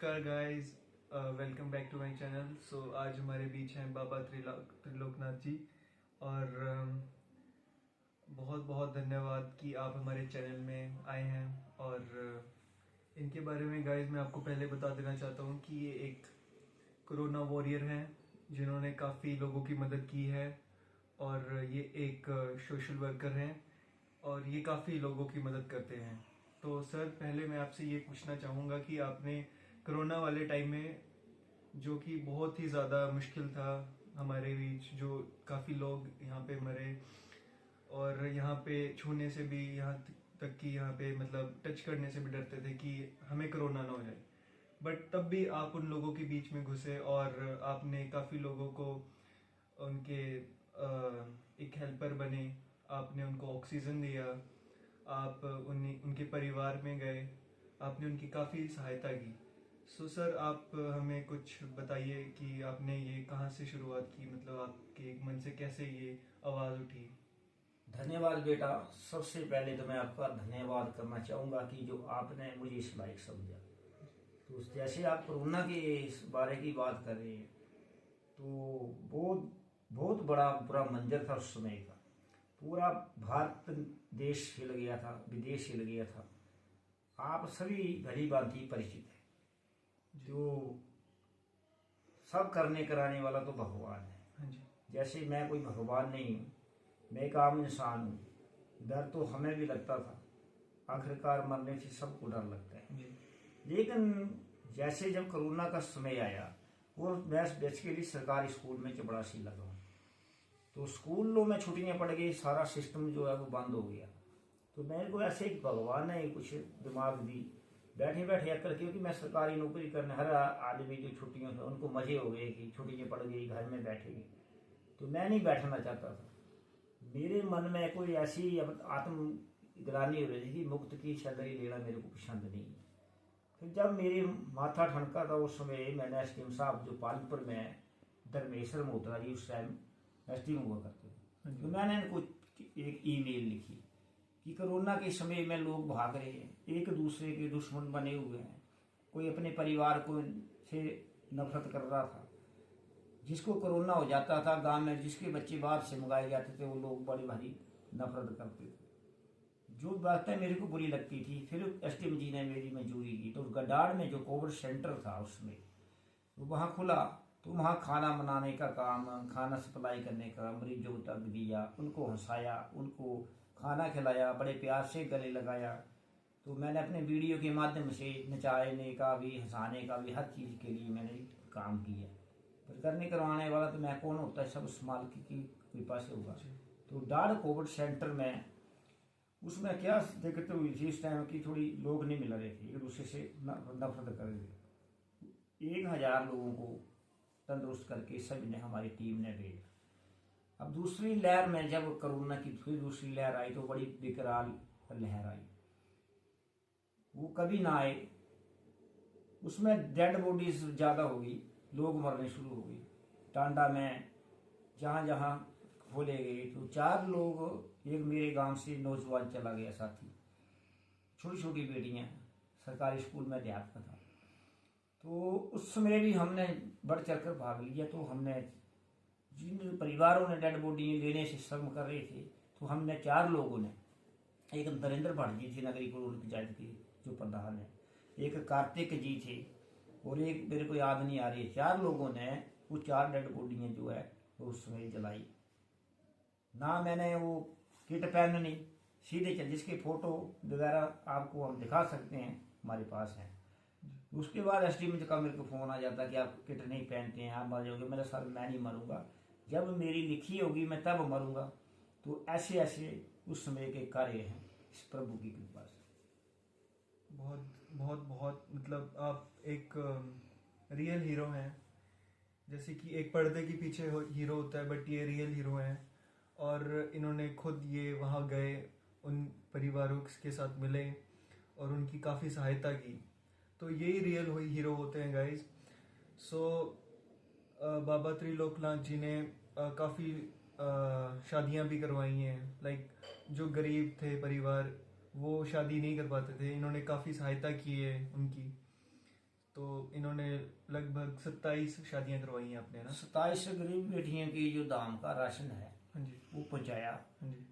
नमस्कार guys, welcome back to my channel. So आज हमारे बीच हैं बाबा त्रिलोकनाथ जी और बहुत बहुत धन्यवाद कि आप हमारे चैनल में आए हैं। और इनके बारे में गाइस मैं आपको पहले बता देना चाहता हूँ कि ये एक कोरोना वॉरियर हैं जिन्होंने काफ़ी लोगों की मदद की है और ये एक सोशल वर्कर हैं और ये काफ़ी लोगों की मदद करते हैं। तो सर, पहले मैं आपसे ये पूछना चाहूँगा कि आपने कोरोना वाले टाइम में, जो कि बहुत ही ज़्यादा मुश्किल था हमारे बीच, जो काफ़ी लोग यहाँ पे मरे और यहाँ पे छूने से भी, यहाँ तक कि यहाँ पे मतलब टच करने से भी डरते थे कि हमें कोरोना ना हो जाए, बट तब भी आप उन लोगों के बीच में घुसे और आपने काफ़ी लोगों को उनके एक हेल्पर बने। आपने उनको ऑक्सीजन दिया, आप उनके परिवार में गए, आपने उनकी काफ़ी सहायता की। सो सर, आप हमें कुछ बताइए कि आपने ये कहाँ से शुरुआत की, मतलब आपके मन से कैसे ये आवाज़ उठी। धन्यवाद बेटा। सबसे पहले तो मैं आपका धन्यवाद करना चाहूँगा कि जो आपने मुझे इस लायक समझा। तो जैसे आप कोरोना के इस बारे की बात कर रहे हैं, तो बहुत बहुत बड़ा बुरा मंजर था उस समय का। पूरा भारत देश हिल गया था, विदेश हिल गया था। आप सभी भली भांति परिचित है। जो सब करने कराने वाला तो भगवान है। हाँ जी। जैसे मैं कोई भगवान नहीं हूँ, मैं एक आम इंसान हूँ। डर तो हमें भी लगता था, आखिरकार मरने से सबको डर लगता है जी। लेकिन जैसे जब कोरोना का समय आया, वो मैं बेसिकली सरकारी स्कूल में चपड़ासी लगा हूँ, तो स्कूलों में छुट्टियां पड़ गई, सारा सिस्टम जो है वो बंद हो गया। तो मेरे को ऐसे एक भगवान ने कुछ दिमाग दी, बैठे बैठे अकल, क्योंकि मैं सरकारी नौकरी करने, हर आदमी जो छुट्टियों से उनको मजे हो गए कि छुट्टियां पड़ गई, घर में बैठेंगे। तो मैं नहीं बैठना चाहता था। मेरे मन में कोई ऐसी आत्म ग्लानि हो रही थी कि मुक्त की छलरी लेना मेरे को पसंद नहीं है। फिर जब मेरी माथा ठनका था उस समय, मैंने एसडीएम साहब जो पालनपुर में धर्मेश्वर मोत्रा जी उस टाइम एसडीएम हुआ करते थे, तो मैंने इनको एक ईमेल लिखी कि कोरोना के समय में लोग भाग रहे हैं, एक दूसरे के दुश्मन बने हुए हैं, कोई अपने परिवार को से नफरत कर रहा था। जिसको कोरोना हो जाता था गांव में, जिसके बच्चे बाहर से मंगाए जाते थे, वो लोग बड़ी भारी नफरत करते थे। जो बातें मेरे को बुरी लगती थी, फिर एसडीएम जी ने मेरी मंजूरी की। तो गडाड़ में जो कोविड सेंटर था उसमें, वो वहाँ खुला, तो वहाँ खाना बनाने का काम, खाना सप्लाई करने का, मरीजों तक दिया, उनको हंसाया, उनको खाना खिलाया, बड़े प्यार से गले लगाया। तो मैंने अपने वीडियो के माध्यम से नचाने का भी, हंसाने का भी, हर चीज़ के लिए मैंने काम किया। पर करने करवाने वाला तो मैं कौन होता है, सब उस मालिक की कृपा से होगा। तो डाढ़ कोविड सेंटर में, उसमें क्या दिक्कत हुई थी इस टाइम की, थोड़ी लोग नहीं मिल रहे थे, एक दूसरे से नफरत कर रहे थे। 1000 लोगों को तंदुरुस्त करके सभी ने, हमारी टीम ने भेजा। अब दूसरी लहर में, जब कोरोना की फिर दूसरी लहर आई, तो बड़ी विकराल लहर आई, वो कभी ना आए। उसमें डेड बॉडीज ज्यादा हो गई, लोग मरने शुरू हो गए। टांडा में जहां जहां खोले गए, तो 4 लोग, एक मेरे गांव से नौजवान चला गया साथी, छोटी छोटी बेटियां, सरकारी स्कूल में अध्यापक था। तो उस समय भी हमने बढ़ चढ़कर भाग लिया। तो हमने, जिन परिवारों ने डेड बॉडी लेने से शर्म कर रहे थे, तो हमने 4 लोगों ने, एक नरेंद्र भट्ट जी थे नगरी कुल पंचायत के जो प्रधान है, एक कार्तिक जी थे, और एक मेरे को याद नहीं आ रही है, 4 लोगों ने वो 4 डेड बॉडियां जो है वो उस समय जलाई। ना मैंने वो किट पहननी, सीधे चल, जिसके फोटो वगैरह आपको हम दिखा सकते हैं, हमारे पास है। उसके बाद एसडीएम का मेरे को फोन आ जाता कि आप किट नहीं पहनते हैं, आप मर जाओगे। मेरा सर, मैं नहीं मरूंगा, जब मेरी लिखी होगी मैं तब मरूंगा। तो ऐसे ऐसे उस समय के कार्य हैं इस प्रभु की कृपा से। बहुत बहुत बहुत, मतलब आप एक रियल हीरो हैं। जैसे कि एक पर्दे के पीछे हीरो होता है, बट ये रियल हीरो हैं और इन्होंने खुद ये वहाँ गए, उन परिवारों के साथ मिले और उनकी काफ़ी सहायता की। तो यही रियल हीरो होते हैं गाइस। सो बाबा त्रिलोकनाथ जी ने काफ़ी शादियाँ भी करवाई हैं। लाइक जो गरीब थे परिवार, वो शादी नहीं कर पाते थे, इन्होंने काफ़ी सहायता की है उनकी। तो तो इन्होंने लगभग 27 शादियां करवाई हैं आपने ना? 27 गरीब बेटियों की जो दाम का राशन है हाँ जी। वो पहुंचाया। हाँ जी।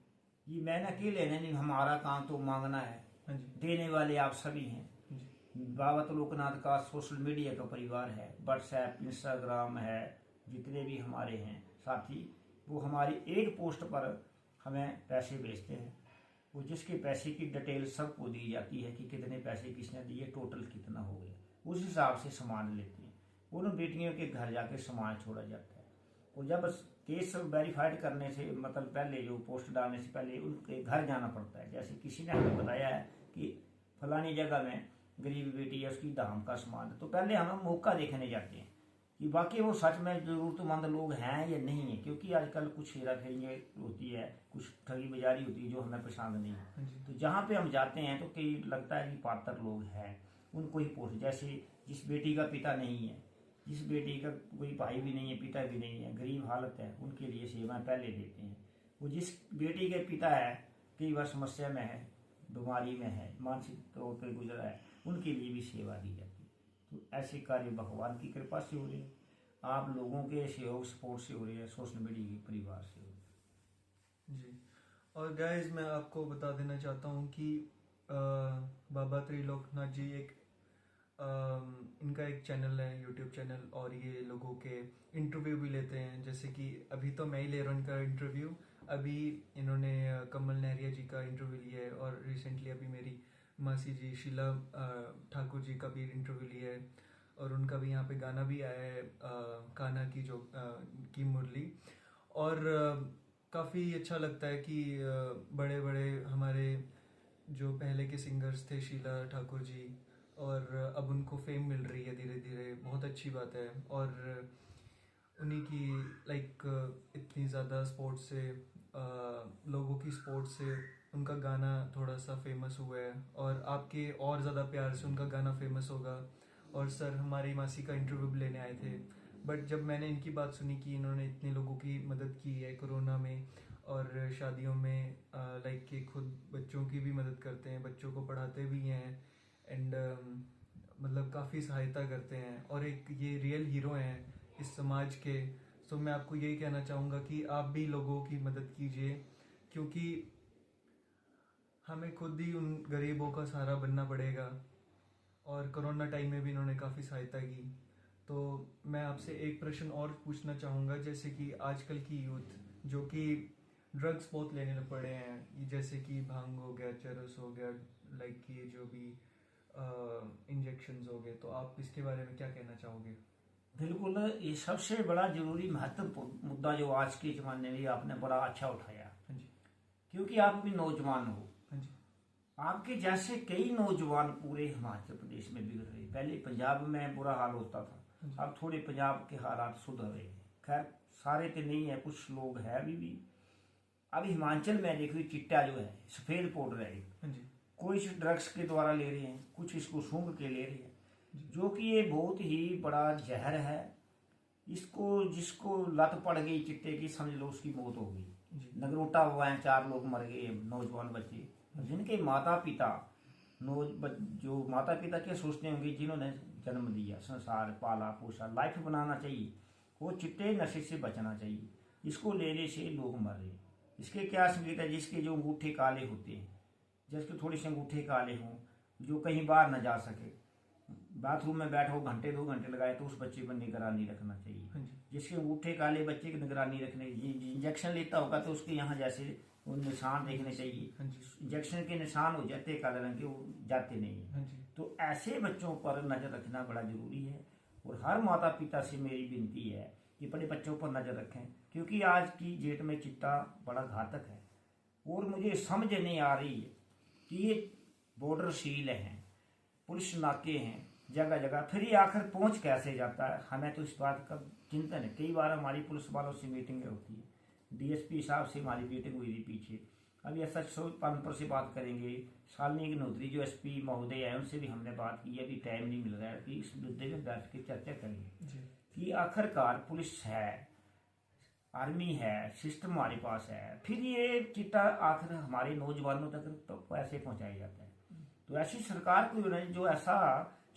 ये मैंने अकेले नहीं, हमारा काम तो मांगना है, हाँ जी। देने वाले आप सभी हैं। हाँ जी। बाबा लोकनाथ का सोशल मीडिया का परिवार है, व्हाट्सएप इंस्टाग्राम है, जितने भी हमारे हैं साथी, वो हमारी एक पोस्ट पर हमें पैसे भेजते हैं। वो जिसके पैसे की डिटेल सबको दी जाती है कि कितने पैसे किसने दिए, टोटल कितना हो गया, उस हिसाब से सामान लेते हैं। उन बेटियों के घर जाके सामान छोड़ा जाता है। और जब केस वेरीफाइड करने से मतलब पहले, जो पोस्ट डालने से पहले उनके घर जाना पड़ता है। जैसे किसी ने हमें बताया है कि फलानी जगह में गरीब बेटी है, उसकी दाम का सामान है, तो पहले हम मौका देखने जाते हैं कि वाकई वो सच में जरूरतमंद लोग हैं या नहीं है। क्योंकि आजकल कुछ हेरा फेरी होती है, कुछ ठगी बाजारी होती है जो हमें पसंद नहीं है। तो जहाँ पे हम जाते हैं तो कई लगता है कि पात्र लोग हैं, उनको ही पोस्ट, जैसे जिस बेटी का पिता नहीं है, जिस बेटी का कोई भाई भी नहीं है, पिता भी नहीं है, गरीब हालत है, उनके लिए सेवाएं पहले देते हैं। वो जिस बेटी के पिता है कई बार समस्या में है, बीमारी में है, मानसिक तौर पर गुजरा है, उनके लिए भी सेवा दी जाती है। तो ऐसे कार्य भगवान की कृपा से हो रहे हैं, आप लोगों के सहयोग सपोर्ट से हो रहे हैं, सोशल मीडिया के परिवार से हो रहे हैं। जी। और गाइस मैं आपको बता देना चाहता हूँ कि बाबा त्रिलोकनाथ जी इनका एक चैनल है, यूट्यूब चैनल, और ये लोगों के इंटरव्यू भी लेते हैं। जैसे कि अभी तो मैं ही ले रहा हूँ इनका इंटरव्यू। अभी इन्होंने कमल नहरिया जी का इंटरव्यू लिया है, और रिसेंटली अभी मेरी मासी जी शीला ठाकुर जी का भी इंटरव्यू लिया है, और उनका भी यहाँ पे गाना भी आया है, कान्हा की जो की मुरली। और काफ़ी अच्छा लगता है कि बड़े बड़े हमारे जो पहले के सिंगर्स थे, शीला ठाकुर जी, और अब उनको फेम मिल रही है धीरे धीरे, बहुत अच्छी बात है। और उन्हीं की लाइक इतनी ज़्यादा स्पोर्ट्स से लोगों की स्पोर्ट्स से उनका गाना थोड़ा सा फेमस हुआ है, और आपके और ज़्यादा प्यार से उनका गाना फेमस होगा। और सर हमारी मासी का इंटरव्यू भी लेने आए थे, बट जब मैंने इनकी बात सुनी कि इन्होंने इतने लोगों की मदद की है कोरोना में, और शादियों में लाइक कि खुद बच्चों की भी मदद करते हैं, बच्चों को पढ़ाते भी हैं, एंड मतलब काफ़ी सहायता करते हैं, और एक ये रियल हीरो हैं इस समाज के। तो मैं आपको यही कहना चाहूँगा कि आप भी लोगों की मदद कीजिए, क्योंकि हमें खुद ही उन गरीबों का सहारा बनना पड़ेगा। और कोरोना टाइम में भी इन्होंने काफ़ी सहायता की। तो मैं आपसे एक प्रश्न और पूछना चाहूँगा, जैसे कि आजकल की यूथ जो कि ड्रग्स बहुत लेने लग पड़े हैं, जैसे कि भांग हो गया, चरस हो गया, लाइक ये जो भी इंजेक्शंस हो गए, तो आप इसके बारे में क्या कहना चाहोगे? बिल्कुल, ये सबसे बड़ा जरूरी महत्वपूर्ण मुद्दा जो आज के ज़माने में आपने बड़ा अच्छा उठाया। हाँ जी। क्योंकि आप भी नौजवान हो, हाँ जी। आपके जैसे कई नौजवान पूरे हिमाचल प्रदेश में बिगड़ रहे। पहले पंजाब में बुरा हाल होता था, अब थोड़े पंजाब के हालात सुधर रहे हैं। खैर सारे तो नहीं है, कुछ लोग हैं अभी भी। अब हिमाचल में देखिए चिट्टा जो है, सफ़ेद पाउडर है, हाँ जी। कुछ ड्रग्स के द्वारा ले रहे हैं, कुछ इसको सूंघ के ले रहे हैं, जो कि ये बहुत ही बड़ा जहर है। इसको जिसको लत पड़ गई चिट्टे की, समझ लो उसकी मौत हो गई। नगरोटा हुआ है, 4 लोग मर गए, नौजवान बच्चे, जिनके माता पिता जो माता पिता क्या सोचते होंगे, जिन्होंने जन्म दिया, संसार पाला पोसा, लाइफ बनाना चाहिए, वो चिट्टे नशे से बचना चाहिए। इसको लेने से लोग मर रहे। इसके क्या संकेत है? जिसके जो अंगूठे काले होते हैं, जिसके थोड़े से अंगूठे काले हों, जो कहीं बाहर न जा सके, बाथरूम में बैठो घंटे 2 घंटे लगाए, तो उस बच्चे पर निगरानी रखना चाहिए। जिसके अंगूठे काले बच्चे की निगरानी रखने, इंजेक्शन लेता होगा तो उसके यहाँ जैसे वो निशान देखने चाहिए। इंजेक्शन के निशान हो जाते काले रंग के, वो जाते नहीं है। तो ऐसे बच्चों पर नज़र रखना बड़ा जरूरी है। और हर माता पिता से मेरी विनती है कि बड़े बच्चों पर नज़र रखें, क्योंकि आज की डेट में चिट्टा बड़ा घातक है। और मुझे समझ नहीं आ रही है कि ये बॉर्डर सील हैं, पुलिस नाके हैं जगह जगह, फिर ये आखिर पहुंच कैसे जाता है? हमें तो इस बात का चिंतन है। कई बार हमारी पुलिस वालों से मीटिंग होती है, डीएसपी साहब से हमारी मीटिंग हुई थी पीछे। अभी एसएचओ पानपुर से बात करेंगे, शालिनी गिनोत्री जो एसपी महोदय है उनसे भी हमने बात की। अभी टाइम नहीं मिल रहा है कि इस मुद्दे में बैठ के चर्चा करेंगे कि आखिरकार पुलिस है, आर्मी है, सिस्टम हमारे पास है, फिर ये चिट्टा आखिर हमारे नौजवानों तक तो कैसे पहुंचाया जाता है? तो ऐसी सरकार को जो ऐसा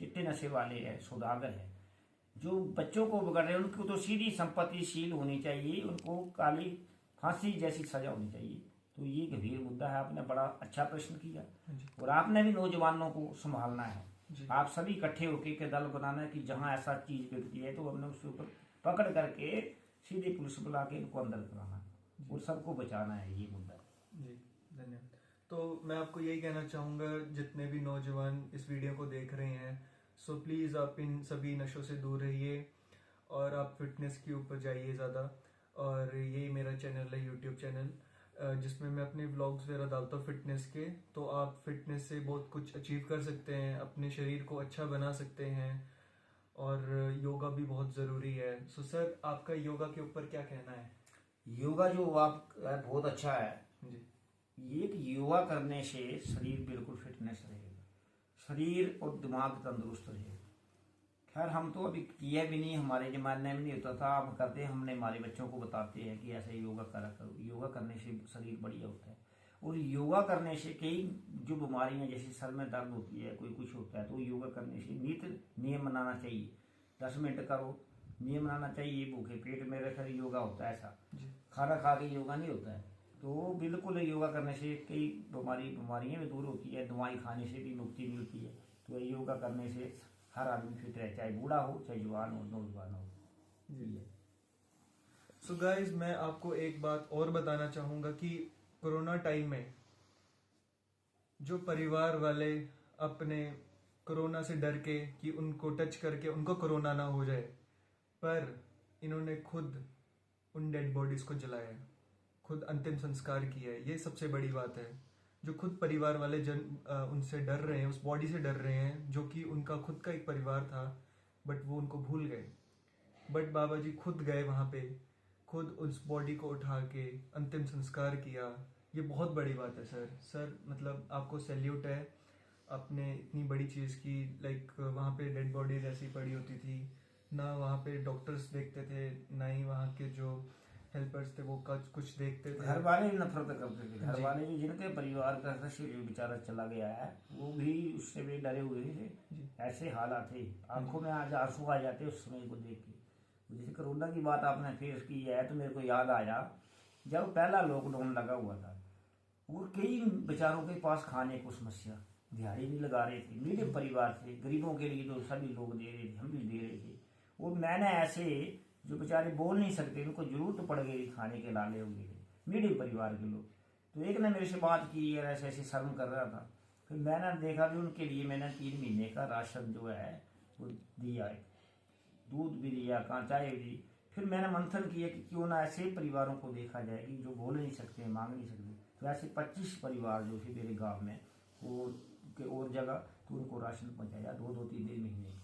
चिट्टे नशे वाले हैं, सौदागर है, जो बच्चों को बिगड़ रहे हैं, उनको तो सीधी संपत्तिशील होनी चाहिए, उनको काली फांसी जैसी सजा होनी चाहिए। तो ये गंभीर मुद्दा है। आपने बड़ा अच्छा प्रश्न किया, और आपने भी नौजवानों को संभालना है। आप सभी इकट्ठे होकर के दल बनाना है कि जहाँ ऐसा चीज गिरती है तो हमने उसके ऊपर पकड़ करके सीधे पुलिस बुला के इनको अंदर कराना है और सबको बचाना है। ये मुद्दा जी, धन्यवाद। तो मैं आपको यही कहना चाहूँगा, जितने भी नौजवान इस वीडियो को देख रहे हैं, सो प्लीज़ आप इन सभी नशों से दूर रहिए और आप फिटनेस के ऊपर जाइए ज़्यादा। और यही मेरा चैनल है, यूट्यूब चैनल, जिसमें मैं अपने व्लॉग्स वगैरह डालता हूँ फिटनेस के। तो आप फिटनेस से बहुत कुछ अचीव कर सकते हैं, अपने शरीर को अच्छा बना सकते हैं, और योगा भी बहुत ज़रूरी है। सो सर, आपका योगा के ऊपर क्या कहना है? योगा जो आप बहुत अच्छा है जी ये कि योगा करने से शरीर बिल्कुल फिटनेस रहेगा, शरीर और दिमाग तंदुरुस्त रहेगा। खैर हम तो अभी किया भी नहीं, हमारे जमाने में नहीं होता था, अब करते हैं, हमने हमारे बच्चों को बताते हैं कि ऐसे योगा करा करो। योगा करने से शरीर बढ़िया होता है, और योगा करने से कई जो बीमारियां जैसे सर में दर्द होती है, कोई कुछ होता है, तो योगा करने से नियम बनाना चाहिए। 10 मिनट करो, नियम बनाना चाहिए। भूखे पेट में रहकर योगा होता है, ऐसा खाना खा के योगा नहीं होता है। तो बिल्कुल योगा करने से कई बीमारियां भी दूर होती है, दवाई खाने से भी मुक्ति मिलती है। तो योगा करने से हर आदमी फिट रहे, चाहे बूढ़ा हो चाहे जवान हो नौजवान हो। जी। सो गाइस, मैं आपको एक बात और बताना चाहूँगा कि कोरोना टाइम में जो परिवार वाले अपने कोरोना से डर के कि उनको टच करके उनको कोरोना ना हो जाए, पर इन्होंने खुद उन डेड बॉडीज को जलाया, खुद अंतिम संस्कार किया है। ये सबसे बड़ी बात है। जो खुद परिवार वाले उनसे डर रहे हैं, उस बॉडी से डर रहे हैं, जो कि उनका खुद का एक परिवार था, बट वो उनको भूल गए। बट बाबा जी खुद गए वहाँ पे, खुद उस बॉडी को उठा के अंतिम संस्कार किया। ये बहुत बड़ी बात है सर। सर मतलब आपको सैल्यूट है, आपने इतनी बड़ी चीज़ की। लाइक वहाँ पे डेड बॉडीज ऐसी पड़ी होती थी, ना वहाँ पे डॉक्टर्स देखते थे, ना ही वहाँ के जो हेल्पर्स थे वो कुछ देखते थे। घर वाले भी नफरत करते थे, घर वाले भी, जिनके परिवार का सदस्य बेचारा चला गया है, वो भी उससे भी डरे हुए थे। ऐसे हालात थे, आंखों में आज आंसू आ जाते उस समय को देख के। जैसे कोरोना की बात आपने फेस की है तो मेरे को याद आया, जब पहला लॉकडाउन लगा हुआ था, वो कई बेचारों के पास खाने को समस्या, दिहाड़ी नहीं लगा रहे थे, मीडियम परिवार थे, गरीबों के लिए तो सभी लोग दे रहे थे, हम भी दे रहे थे। वो मैंने ऐसे जो बेचारे बोल नहीं सकते, उनको जरूरत पड़ गई खाने के लाले हो गए, मीडियम परिवार के लोग। तो एक ने मेरे से बात की, यार ऐसे ऐसे शर्म कर रहा था। फिर मैंने देखा कि उनके लिए मैंने 3 महीने का राशन जो है वो दिया है, दूध भी दिया, चाय भी दी। फिर मैंने मंथन किया कि क्यों ना ऐसे परिवारों को देखा जाए कि जो बोल नहीं सकते, मांग नहीं सकते। तो ऐसे 25 परिवार जो थे मेरे गाँव में, वो और जगह, तो उनको राशन पहुँचाया 2-3 महीने।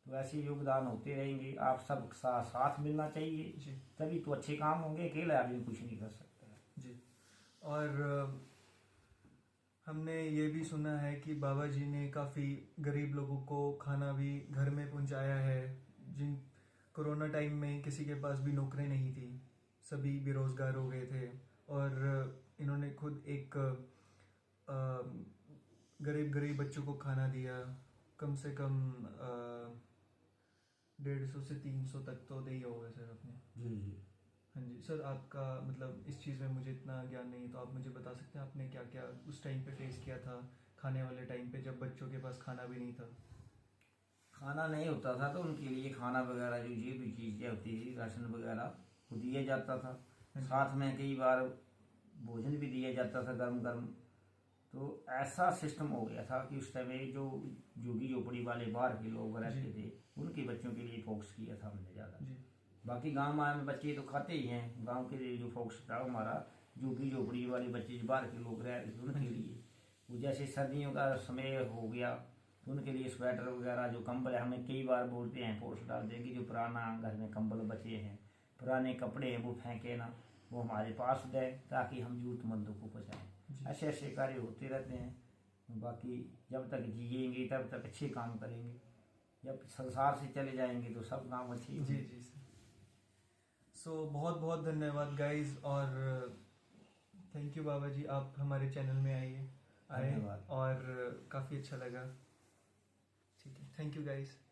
तो ऐसे योगदान होते रहेंगे, आप सब साथ मिलना चाहिए जी, तभी तो अच्छे काम होंगे, अकेले आदमी कुछ नहीं कर सकता जी। और हमने ये भी सुना है कि बाबा जी ने काफ़ी गरीब लोगों को खाना भी घर में पहुंचाया है, जिन कोरोना टाइम में किसी के पास भी नौकरी नहीं थी, सभी बेरोजगार हो गए थे। और इन्होंने खुद एक गरीब बच्चों को खाना दिया, कम से कम 150 से 300 तक तो दे ही होगा सर आपने। जी जी। हाँ जी सर, आपका मतलब इस चीज़ में मुझे इतना ज्ञान नहीं है, तो आप मुझे बता सकते हैं आपने क्या क्या उस टाइम पे फेस किया था, खाने वाले टाइम पे जब बच्चों के पास खाना भी नहीं था? खाना नहीं होता था तो उनके लिए खाना वगैरह जो ये भी चीज़ें होती थी, राशन वगैरह वो दिया जाता था। साथ में कई बार भोजन भी दिया जाता था गर्म गर्म। तो ऐसा सिस्टम हो गया था कि उस टाइम जो झुग्गी झोपड़ी वाले बाहर के लोग रहते थे, उनके बच्चों के लिए फोकस किया था हमने ज़्यादा। बाकी गांव में बच्चे तो खाते ही हैं, गांव के लिए जो फोकस था हमारा झुग्गी झोपड़ी वाले बच्चे जो बाहर के लोग रहते थे उनके लिए। वो जैसे सर्दियों का समय हो गया तो उनके लिए स्वेटर वगैरह जो कंबल है, हमें कई बार बोलते हैं पोस्ट डाल दें कि जो पुराना घर में कंबल बचे हैं, पुराने कपड़े हैं, वो फेंके ना, वो हमारे पास दें ताकि हम जरूरतमंदों को पहुँचाएँ। ऐसे ऐसे कार्य होते रहते हैं। बाकी जब तक जिएंगे तब तक अच्छे काम करेंगे, जब संसार से चले जाएंगे तो सब काम अच्छे ही जी जी सर। सो बहुत बहुत धन्यवाद गाइस, और थैंक यू बाबा जी, आप हमारे चैनल में आए धन्यवाद। और काफ़ी अच्छा लगा। ठीक है। Thank you guys.